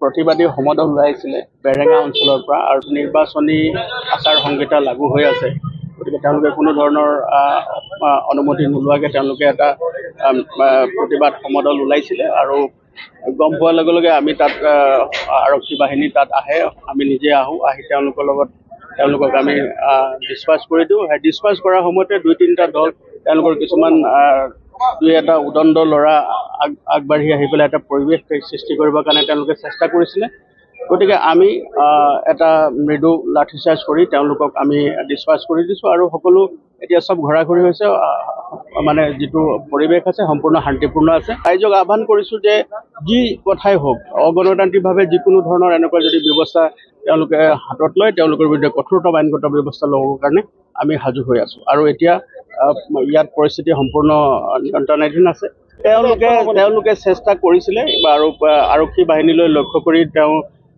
প্ৰতিবাদী সমদল ওলাইছিলে বেৰেঙা অঞ্চলৰ পৰা আৰু নিৰ্বাচনী আচাৰ সংহিতা লাগু হৈ আছে। গতিকে তেওঁলোকে কোনো ধৰণৰ অনুমতি নোলোৱাকৈ তেওঁলোকে এটা প্ৰতিবাদ সমদল ওলাইছিলে আৰু গম পোৱাৰ লগে লগে আমি তাত আৰক্ষী বাহিনী তাত আহে, আমি নিজে আহি তেওঁলোকক আমি ডিছপাৰ্চ কৰি দিওঁ। ডিছপাৰ্চ কৰাৰ সময়তে 2-3টা দল তেওঁলোকৰ কিছুমান দুই এটা উদণ্ড ল'ৰা আগবাঢ়ি আহি পেলাই এটা পৰিৱেশ সৃষ্টি কৰিবৰ কাৰণে তেওঁলোকে চেষ্টা কৰিছিলে। গতিকে আমি এটা মৃদু লাঠিচাৰ্জ কৰি তেওঁলোকক আমি ডিছপাৰ্চ কৰি দিছোঁ আৰু সকলো এতিয়া চব ঘৰা-ঘৰি হৈছে। মানে যিটো পৰিৱেশ আছে সম্পূৰ্ণ শান্তিপূৰ্ণ আছে। ৰাইজক আহ্বান কৰিছোঁ যে যি কথাই হওক অগণতান্ত্ৰিকভাৱে যিকোনো ধৰণৰ এনেকুৱা যদি ব্যৱস্থা তেওঁলোকে হাতত লয় তেওঁলোকৰ বিৰুদ্ধে কঠোৰতম আইনগত ব্যৱস্থা ল'বৰ কাৰণে আমি সাজু হৈ আছোঁ আৰু এতিয়া ইয়াত পৰিস্থিতি সম্পূৰ্ণ নিয়ন্ত্ৰণাধীন আছে। তেওঁলোকে চেষ্টা কৰিছিলে আৰু আৰক্ষী বাহিনীলৈ লক্ষ্য কৰি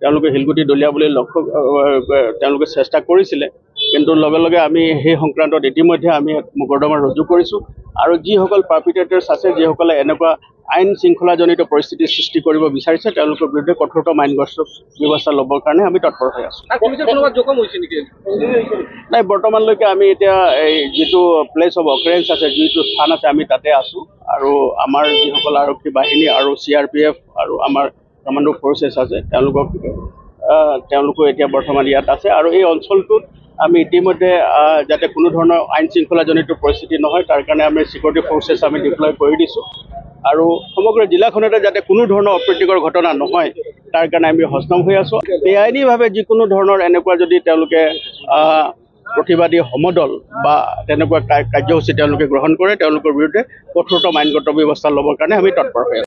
তেওঁলোকে শিলগুটি দলিয়াবলৈ তেওঁলোকে চেষ্টা কৰিছিলে, কিন্তু লগে লগে আমি সেই সংক্ৰান্তত ইতিমধ্যে আমি মোকৰ্দমা ৰুজু কৰিছোঁ আৰু যিসকল পাৰ্পিটেটৰ্ছ আছে, যিসকলে এনেকুৱা আইন শৃংখলাজনিত পৰিস্থিতি সৃষ্টি কৰিব বিচাৰিছে তেওঁলোকৰ বিৰুদ্ধে কঠোৰতম আইনগত ব্যৱস্থা ল'বৰ কাৰণে আমি তৎপৰ হৈ আছোঁ। নাই, বৰ্তমানলৈকে আমি এতিয়া এই যিটো প্লেচ অফ অকাৰেঞ্চ আছে, যিটো স্থান আছে, আমি তাতে আছোঁ আৰু আমাৰ যিসকল আৰক্ষী বাহিনী আৰু CRPF আৰু আমাৰ কমাণ্ডো ফ'ৰ্চেছ আছে তেওঁলোকো এতিয়া বৰ্তমান ইয়াত আছে আৰু এই অঞ্চলটোত আমি ইতিমধ্যে যাতে কোনো ধৰণৰ আইন শৃংখলাজনিত পৰিস্থিতি নহয় তাৰ কাৰণে আমি চিকিউৰিটি ফ'ৰ্চেছ আমি ডিপ্লয় কৰি দিছোঁ আৰু সমগ্ৰ জিলাখনতে যাতে কোনো ধৰণৰ অপ্ৰীতিকৰ ঘটনা নহয় তাৰ কাৰণে আমি সষ্টম হৈ আছোঁ। বেআইনীভাৱে যিকোনো ধৰণৰ এনেকুৱা যদি তেওঁলোকে প্ৰতিবাদী সমদল বা তেনেকুৱা কাৰ্যসূচী তেওঁলোকে গ্ৰহণ কৰে তেওঁলোকৰ বিৰুদ্ধে কঠোৰতম আইনগত ব্যৱস্থা ল'বৰ কাৰণে আমি তৎপৰ হৈ আছোঁ।